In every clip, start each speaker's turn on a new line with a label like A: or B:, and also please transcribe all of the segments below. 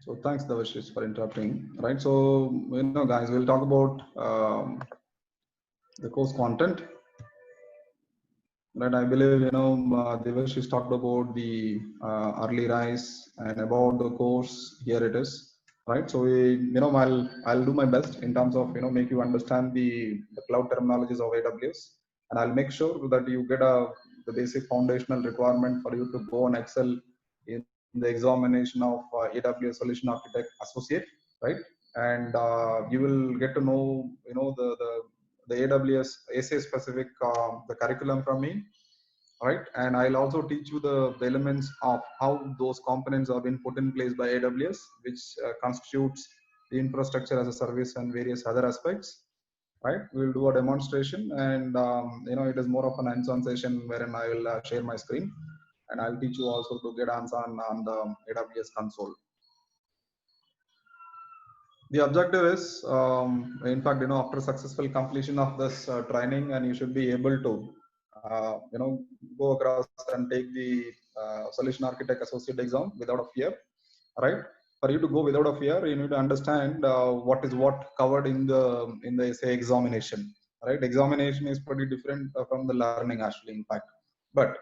A: So thanks, Devashish, for interrupting. Right. So guys, we'll talk about the course content. Right. I believe Devashish talked about the early rise and about the course. Here it is. Right. So I'll do my best in terms of make you understand the cloud terminologies of AWS, and I'll make sure that you get the basic foundational requirement for you to go and excel in the examination of AWS Solution Architect Associate, right? And you will get to know, the AWS SA specific the curriculum from me, right? And I'll also teach you the elements of how those components have been put in place by AWS, which constitutes the infrastructure as a service and various other aspects, right? We'll do a demonstration, and it is more of an hands-on session wherein I will share my screen, and I'll teach you also to get hands-on on the AWS console. The objective is, in fact, after successful completion of this training, and you should be able to, go across and take the Solution Architect Associate exam without a fear, right? For you to go without a fear, you need to understand what is what covered in the say examination, right? Examination is pretty different from the learning, actually, in fact, but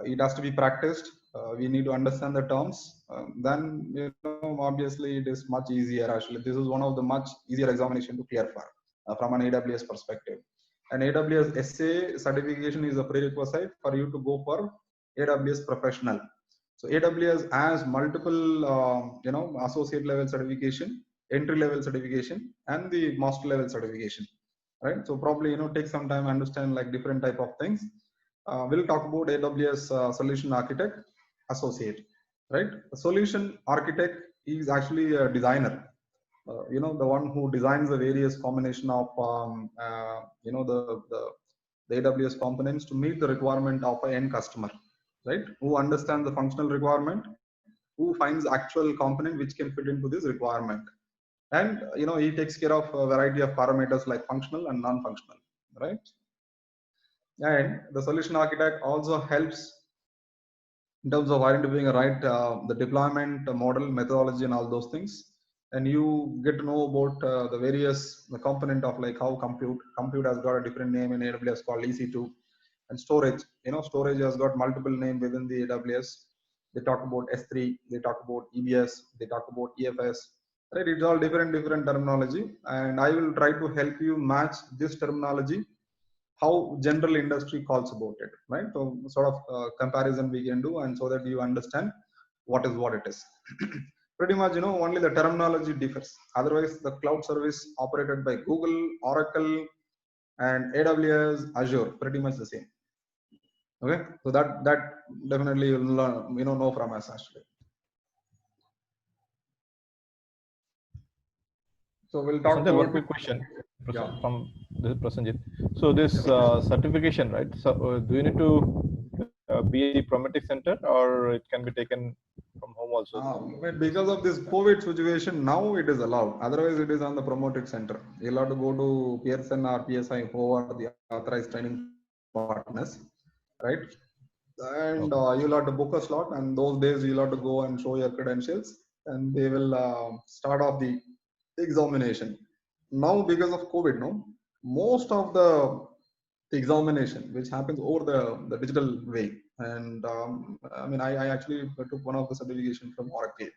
A: it has to be practiced. We need to understand the terms. Then obviously it is much easier. Actually, this is one of the much easier examination to clear for from an AWS perspective. An AWS SA certification is a prerequisite for you to go for AWS professional. So AWS has multiple associate level certification, entry level certification, and the master level certification, right? So probably take some time to understand like different type of things. We'll talk about AWS Solution Architect Associate, right? A solution architect is actually a designer, the one who designs the various combination of the AWS components to meet the requirement of an end customer, right? Who understands the functional requirement, who finds actual component which can fit into this requirement, and he takes care of a variety of parameters like functional and non-functional, right? And the solution architect also helps in terms of identifying a right the deployment model methodology and all those things, and you get to know about the various the component of like how compute has got a different name in AWS called EC2, and storage, storage has got multiple name within the AWS. They talk about S3, they talk about EBS, they talk about EFS, right? It's all different terminology, and I will try to help you match this terminology how general industry calls about it, right? So sort of comparison we can do, and so that you understand what is what it is. Pretty much, only the terminology differs. Otherwise, the cloud service operated by Google, Oracle, and AWS, Azure, pretty much the same. Okay, so that definitely you'll learn, know from us actually. So we'll talk about
B: one quick question from this Prasenjit. So this certification, right? So do you need to be at the Prometric Center, or it can be taken from home also?
A: But because of this COVID situation, now it is allowed. Otherwise, it is on the Promotric Center. You'll have to go to Pearson or PSI, who are the authorized training partners, right? And you'll have to book a slot, and those days you'll have to go and show your credentials, and they will start off the examination. Now, because of COVID, most of the examination which happens over the digital way, and I mean, I actually took one of the certification from Oracle,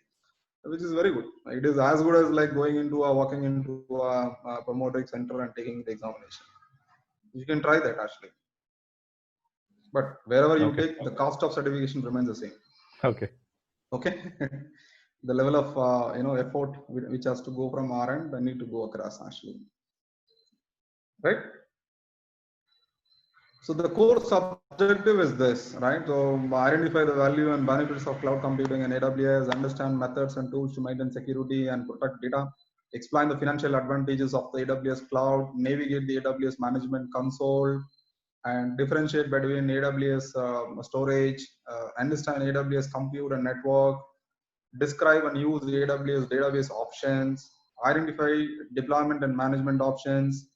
A: which is very good. It is as good as like going into walking into a Promotric Center and taking the examination. You can try that actually, but wherever you take, the cost of certification remains the same. Okay. The level of effort which has to go from our end, I need to go across actually, right? So the course objective is this, right? So identify the value and benefits of cloud computing and AWS, understand methods and tools to maintain security and protect data, explain the financial advantages of the AWS cloud, navigate the AWS management console, and differentiate between AWS storage, understand AWS compute and network, describe and use the AWS database options, identify deployment and management options,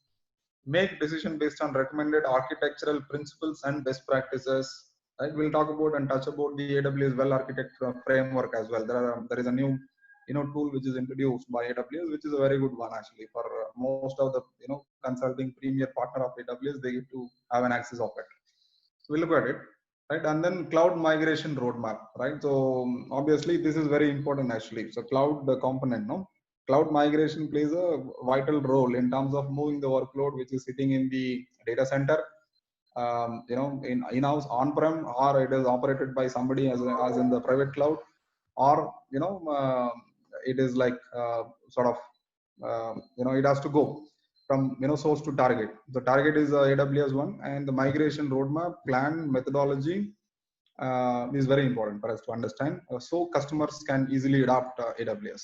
A: make decision based on recommended architectural principles and best practices. Right? We'll talk about and touch about the AWS well architecture framework as well. There is a new tool which is introduced by AWS, which is a very good one actually for most of the consulting premier partner of AWS. They get to have an access of it. So we look at it, right? And then cloud migration roadmap, right? So obviously this is very important actually. So cloud component, cloud migration plays a vital role in terms of moving the workload which is sitting in the data center, in-house on-prem, or it is operated by somebody as in the private cloud, or it is like sort of it has to go from source to target. The target is AWS one, and the migration roadmap plan methodology is very important for us to understand, so customers can easily adopt AWS,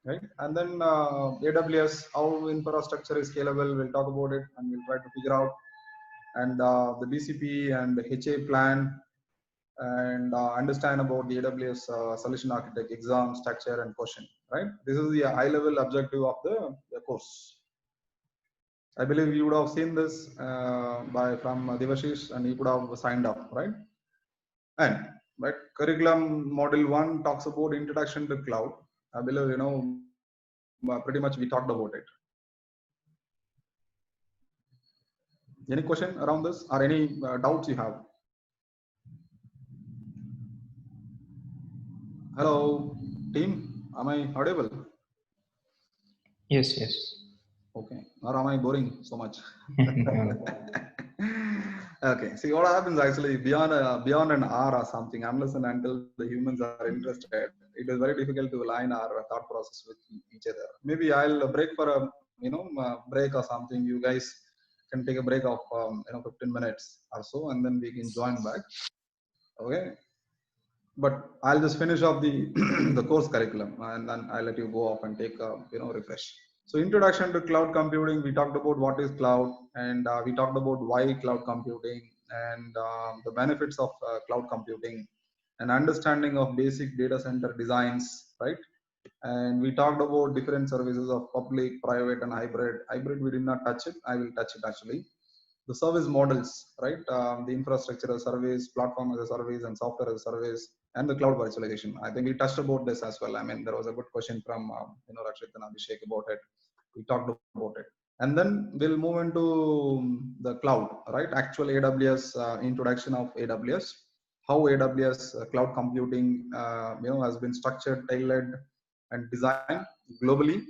A: right? And then AWS, how infrastructure is scalable, we'll talk about it and we'll try to figure out, and the BCP and the HA plan, and understand about the AWS solution architect exam structure and question, right? This is the high level objective of the course. I believe you would have seen this from Devashish, and you could have signed up, right? And right, curriculum module 1 talks about introduction to cloud. I believe pretty much we talked about it. Any question around this or any doubts you have? Hello, team. Am I audible?
C: Yes.
A: Okay. Or am I boring so much? Okay. See, what happens actually beyond an hour or something, unless and until the humans are interested, it is very difficult to align our thought process with each other. Maybe I'll break for a break or something. You guys can take a break of 15 minutes or so, and then we can join back. Okay. But I'll just finish off the the course curriculum, and then I'll let you go off and take a refresh. So introduction to cloud computing, we talked about what is cloud, and we talked about why cloud computing, and the benefits of cloud computing, and understanding of basic data center designs, right? And we talked about different services of public, private, and hybrid. Hybrid we did not touch it. I will touch it actually. The service models, right? The infrastructure as a service, platform as a service, and software as a service, and the cloud virtualization. I think we touched about this as well. I mean, there was a good question from Rakshit and Abhishek about it. We talked about it, and then we'll move into the cloud, right? Actual AWS introduction of AWS, how AWS cloud computing has been structured, tailored, and designed globally,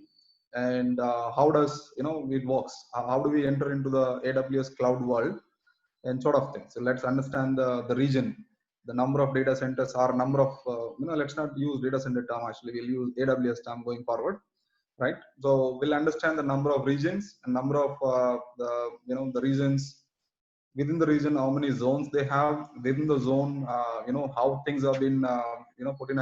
A: and how does it works, how do we enter into the AWS cloud world, and sort of things. So let's understand the region, the number of data centers, or number of let's not use data center term, actually we'll use AWS term going forward, right? So we'll understand the number of regions and number of the regions. Within the region, how many zones they have within the zone, how things have been put in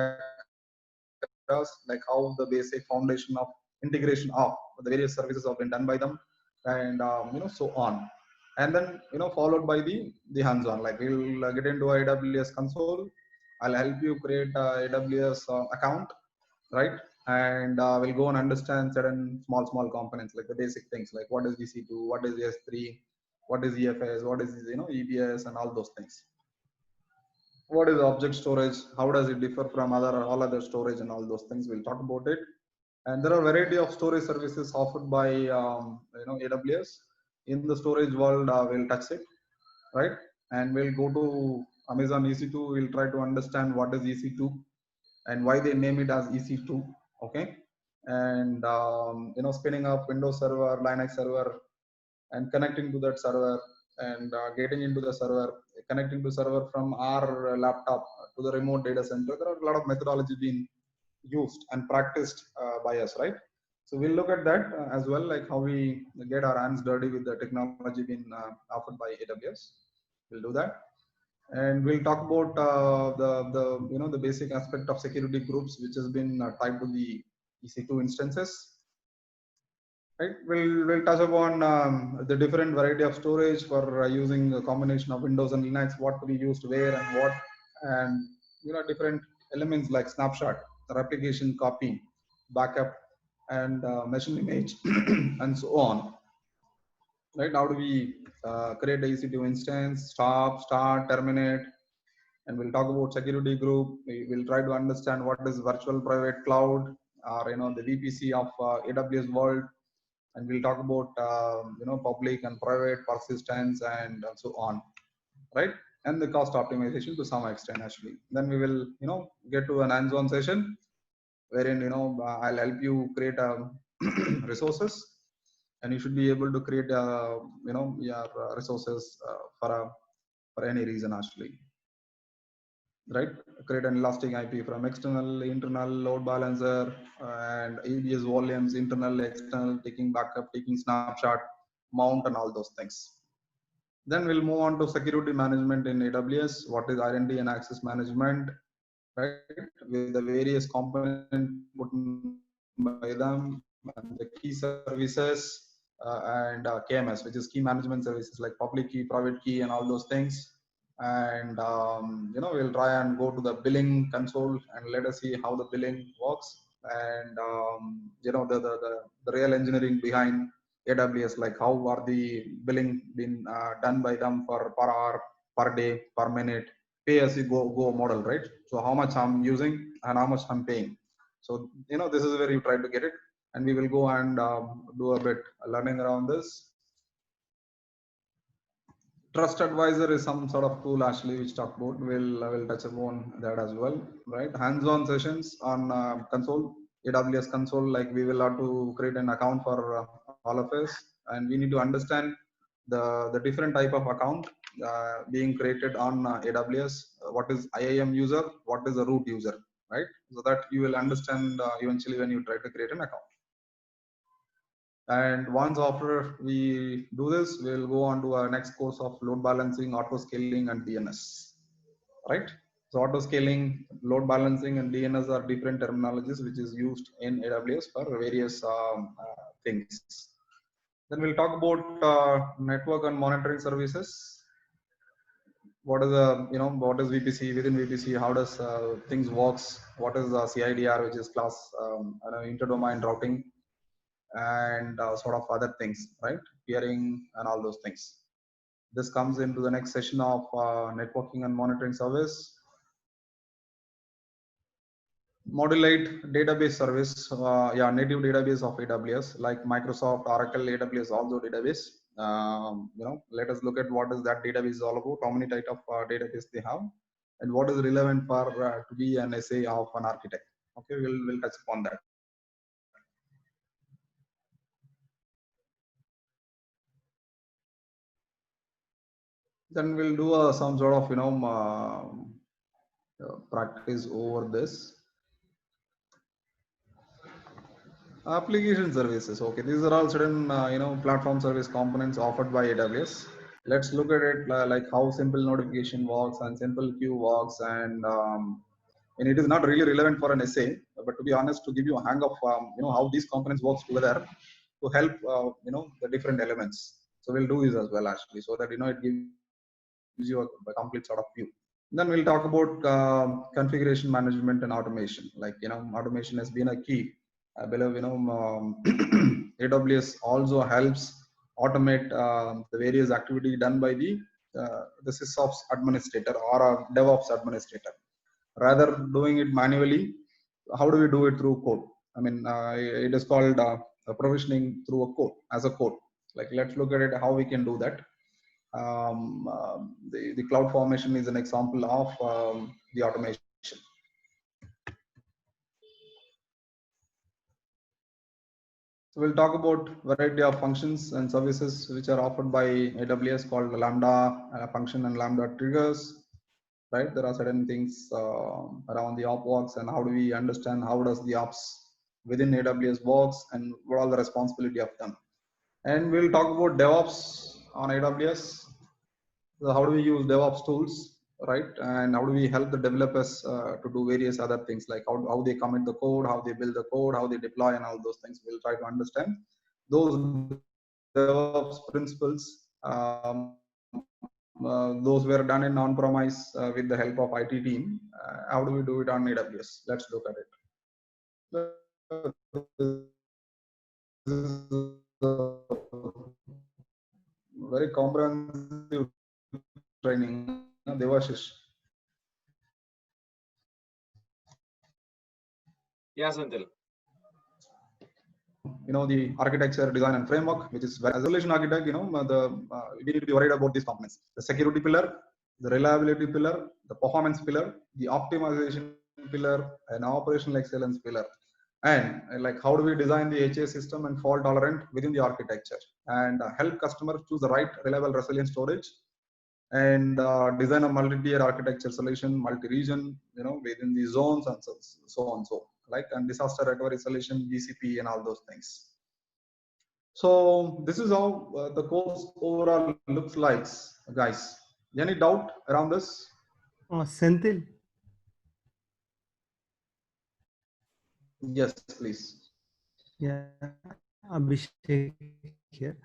A: across, like how the basic foundation of integration of the various services have been done by them, and so on. And then followed by the hands-on, like we'll get into AWS console. I'll help you create a AWS account, right? And we'll go and understand certain small components, like the basic things, like what is EC2, what is S3, what is EFS, what is EBS, and all those things. What is object storage, how does it differ from all other storage, and all those things, we'll talk about it. And there are a variety of storage services offered by AWS. In the storage world, we'll touch it, right? And we'll go to Amazon EC2. We'll try to understand what is EC2 and why they name it as EC2. Okay. And spinning up Windows server, Linux server, and connecting to that server, and getting into the server, connecting to server from our laptop to the remote data center. There are a lot of methodology being used and practiced by us, right? So we'll look at that as well, like how we get our hands dirty with the technology being offered by AWS. We'll do that, and we'll talk about the basic aspect of security groups, which has been tied to the EC2 instances. Right, we'll touch upon the different variety of storage for using a combination of Windows and Linux, what to be used where and what, and different elements like snapshot, replication, copy, backup, and machine image, and so on. Right, how do we create a EC2 instance, stop, start, terminate, and we'll talk about security group. We'll try to understand what is virtual private cloud, or the VPC of AWS world, and we'll talk about public and private persistence and so on, right? And the cost optimization to some extent actually. Then we will get to an hands-on session wherein I'll help you create resources, and you should be able to create your resources for any reason actually, right? Create an elastic IP from external, internal, load balancer, and EBS volumes, internal, external, taking backup, taking snapshot, mount, and all those things. Then we'll move on to security management in AWS. What is identity and access management, right? With the various components put by them, and the key services, and KMS, which is key management services like public key, private key, and all those things. And we'll try and go to the billing console and let us see how the billing works, and the real engineering behind AWS, like how are the billing been done by them for per hour, per day, per minute, pay as you go model, right? So how much I'm using and how much I'm paying. So this is where you try to get it, and we will go and do a bit learning around this. Trust Advisor is some sort of tool actually which talk about. We'll touch upon that as well, right? Hands-on sessions on console, AWS console. Like we will have to create an account for all of us, and we need to understand the different type of account being created on AWS. What is IAM user? What is a root user, right? So that you will understand eventually when you try to create an account. And once after we do this, we'll go on to our next course of load balancing, auto scaling, and DNS, right? So auto scaling, load balancing, and DNS are different terminologies which is used in AWS for various things. Then we'll talk about network and monitoring services. What is what is VPC? Within VPC, how does things works? What is CIDR, which is class inter-domain routing, and sort of other things, right? Peering and all those things. This comes into the next session of networking and monitoring service. Modulate database service, native database of AWS, like Microsoft, Oracle, AWS, also database. Let us look at what is that database all about, how many type of database they have, and what is relevant for to be an SA of an architect. Okay, we'll touch upon that. Then we'll do some sort of practice over this. Application services. Okay, these are all certain platform service components offered by AWS. Let's look at it like how simple notification works and simple queue works, and it is not really relevant for an essay, but to be honest, to give you a hang of how these components works together to help the different elements. So we'll do this as well actually, so that it gives you a complete sort of view. Then we'll talk about configuration management and automation. Like automation has been a key. I believe AWS also helps automate the various activity done by the SysOps administrator or a DevOps administrator. Rather doing it manually, how do we do it through code? I mean, it is called provisioning through a code as a code. Like let's look at it how we can do that. The CloudFormation is an example of the automation. So we'll talk about variety of functions and services which are offered by AWS called Lambda function and Lambda triggers. Right, there are certain things around the op works, and how do we understand how does the ops within AWS works and what are the responsibility of them. And we'll talk about DevOps on AWS. So how do we use DevOps tools, right? And how do we help the developers to do various other things, like how they commit the code, how they build the code, how they deploy, and all those things. We'll try to understand those DevOps principles. Those were done in on-premise with the help of IT team. How do we do it on AWS? Let's look at it. This is very comprehensive training, Devashish.
C: Yeah, Senthil.
A: the architecture, design, and framework, which is as a solution architect, we need to be worried about these components: the security pillar, the reliability pillar, the performance pillar, the optimization pillar, and operational excellence pillar. And like, how do we design the HA system and fault tolerant within the architecture, and help customers choose the right reliable resilient storage, and design a multi-tier architecture solution, multi-region, within the zones, and so on, and disaster recovery solution, GCP, and all those things. So this is how the course overall looks like, guys. Any doubt around this?
C: Senthil?
A: Yes, please.
C: Yeah, Abhishek here.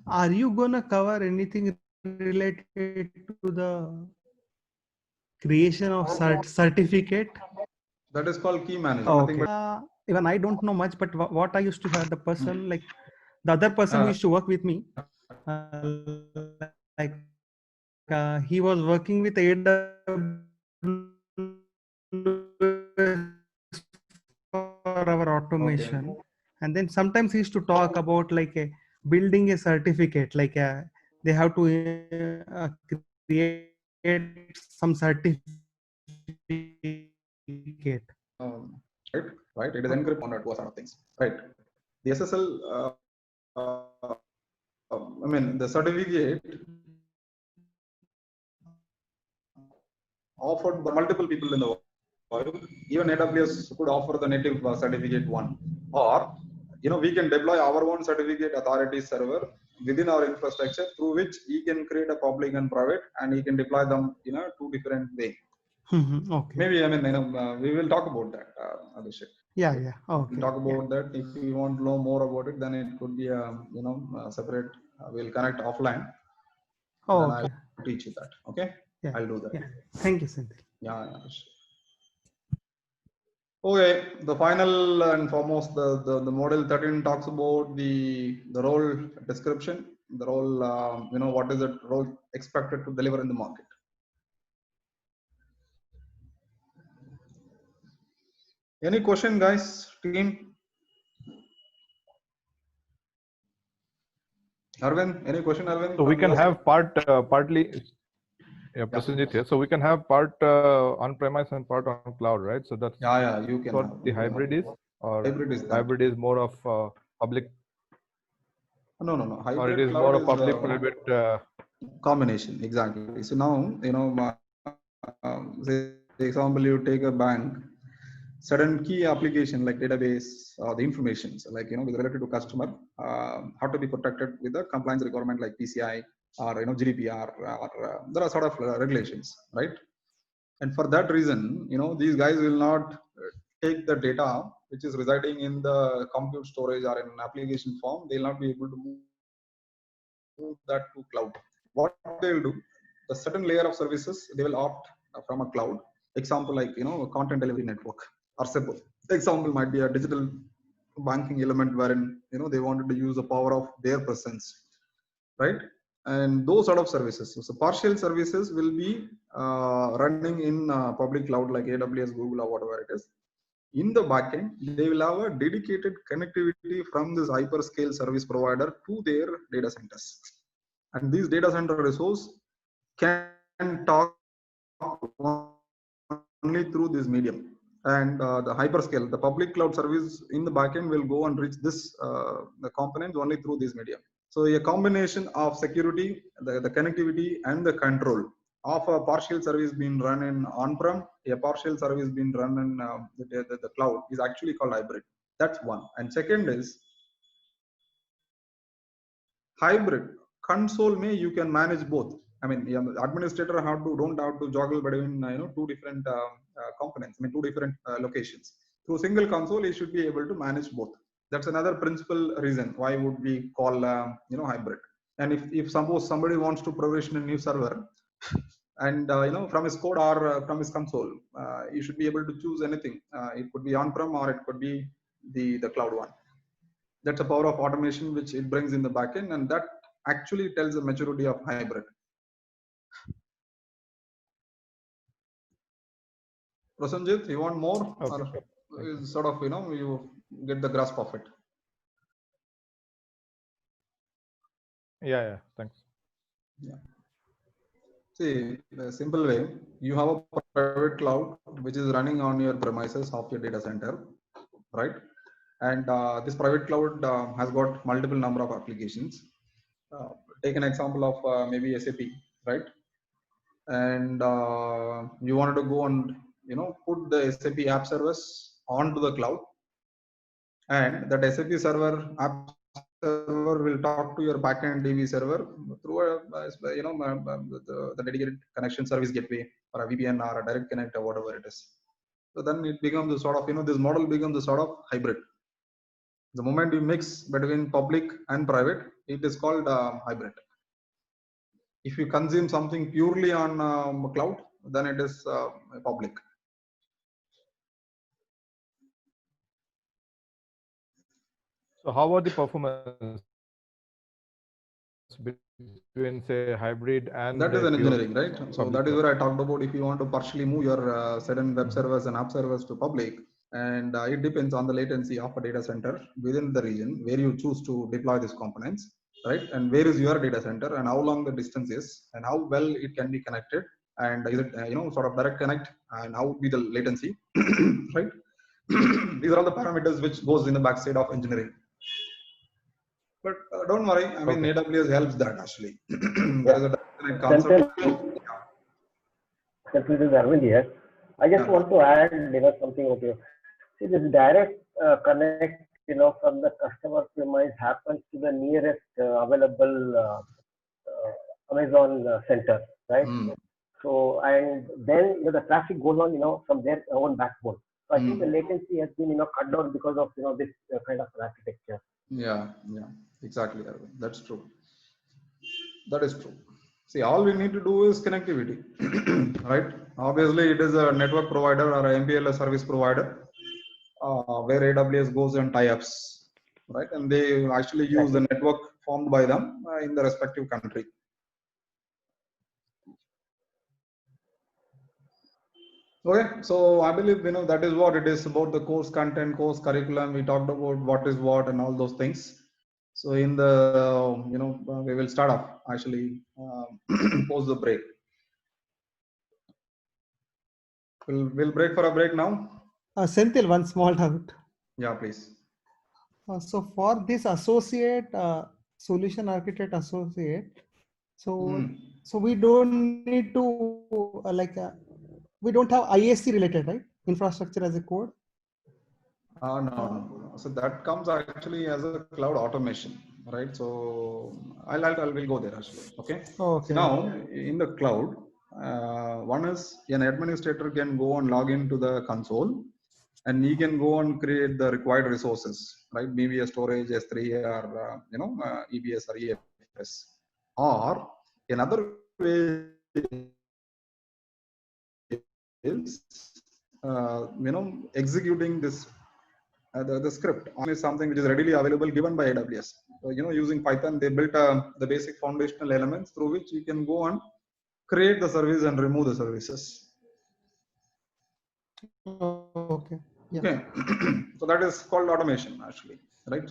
C: Are you gonna cover anything related to the creation of certificate?
A: That is called key management.
C: Oh, okay. Even I don't know much, but what I used to have, the person, like the other person who used to work with me, he was working with AWS for our automation. Okay. And then sometimes he used to talk about like building a certificate, like they have to create some certificate.
A: Right. It is encrypted on network sort of things. Right. The SSL, I mean, the certificate offered by multiple people in the world. Even AWS could offer the native certificate one, or we can deploy our own certificate authority server within our infrastructure, through which he can create a public and private, and he can deploy them in a two different way.
C: Okay.
A: Maybe we will talk about that, Abhishek.
C: Yeah. Okay.
A: We'll talk about that. If you want to know more about it, then it could be a separate. We'll connect offline.
C: Oh,
A: then
C: okay.
A: I'll teach you that. Okay.
C: Yeah.
A: I'll do that.
C: Yeah. Thank you, Senthil.
A: Yeah. Okay, the final and foremost, the model 13 talks about the role description, the role, what is the role expected to deliver in the market. Any question, guys, team? Arvind, any question, Arvind?
B: So we can have partly. Yeah, Prasenjit here. So we can have part on-premise and part on cloud, right? So that's
A: you can.
B: What the hybrid is, or hybrid is more of public.
A: No.
B: Hybrid or it is more of public private
A: combination. Exactly. So now say example, you take a bank, certain key application like database or the information, so like with related to customer, how to be protected with the compliance requirement like PCI or GDPR, or there are sort of regulations, right? And for that reason, these guys will not take the data which is residing in the compute storage or in an application form. They'll not be able to move that to cloud. What they'll do, the certain layer of services they will opt from a cloud. Example like a content delivery network, or simple example might be a digital banking element wherein they wanted to use the power of their presence, right? And those sort of services. So partial services will be running in public cloud like AWS, Google, or whatever it is. In the backend, they will have a dedicated connectivity from this hyperscale service provider to their data centers. And these data center resource can talk only through this medium. And the hyperscale, the public cloud service in the backend will go and reach this the components only through this medium. So a combination of security, the connectivity, and the control of a partial service being run in on-prem, a partial service being run in the cloud is actually called hybrid. That's one. And second is hybrid. Console may you can manage both. I mean, the administrator don't have to juggle between two different components. I mean, two different locations. Through single console, he should be able to manage both. That's another principal reason why would we call hybrid. And if suppose somebody wants to provision a new server, and from his code or from his console, you should be able to choose anything. It could be on-prem or it could be the cloud one. That's a power of automation which it brings in the backend, and that actually tells the maturity of hybrid. Prasanjit, you want more,
B: Okay.
A: or is sort of, you get the grasp of it?
B: Yeah, thanks.
A: Yeah. See, the simple way, you have a private cloud which is running on your premises of your data center, right? And this private cloud has got multiple number of applications. Take an example of maybe SAP, right? And you wanted to go and put the SAP app service onto the cloud, and that SAP server app server will talk to your backend DB server through the dedicated connection service gateway or a VPN or a direct connect or whatever it is. So then it becomes a sort of this model becomes a sort of hybrid. The moment you mix between public and private, it is called hybrid. If you consume something purely on cloud, then it is public.
B: So how about the performance between, say, hybrid and
A: that is an
B: pure
A: engineering, right? So that is where I talked about if you want to partially move your certain web servers and app servers to public, and it depends on the latency of a data center within the region where you choose to deploy these components, right? And where is your data center and how long the distance is and how well it can be connected, and is it sort of direct connect, and how would be the latency, right? These are all the parameters which goes in the backside of engineering. But don't worry, I mean, AWS helps that actually. There is a direct concept.
D: This is Arvind here. I just want to add, something over here. See, this direct connect, from the customer premise happens to the nearest available Amazon center, right? So, and then the traffic goes on, from their own backbone. So I think the latency has been, cut down because of this kind of architecture.
A: Yeah, exactly, Arvind. That's true. That is true. See, all we need to do is connectivity, right? Obviously, it is a network provider or a MPLS service provider where AWS goes and tie-ups, right? And they actually use the network formed by them in the respective country. Okay, so I believe that is what it is about the course content, course curriculum. We talked about what is what and all those things. So in the we will start off actually post the break. We'll break for a break now.
C: Senthil, one small doubt.
A: Yeah, please.
C: So for this associate solution architect associate, so we don't need to we don't have IAC related, right? Infrastructure as a code.
A: No. So that comes actually as a cloud automation, right? So we'll go there actually. Okay.
C: Okay.
A: So now in the cloud, one is an administrator can go and log into the console, and he can go and create the required resources, right? Maybe a storage S3 or EBS or EFS. Or another way is executing this the script is something which is readily available given by AWS. So, using Python, they built the basic foundational elements through which you can go and create the service and remove the services.
C: Okay. Yeah.
A: Okay. So that is called automation actually, right? So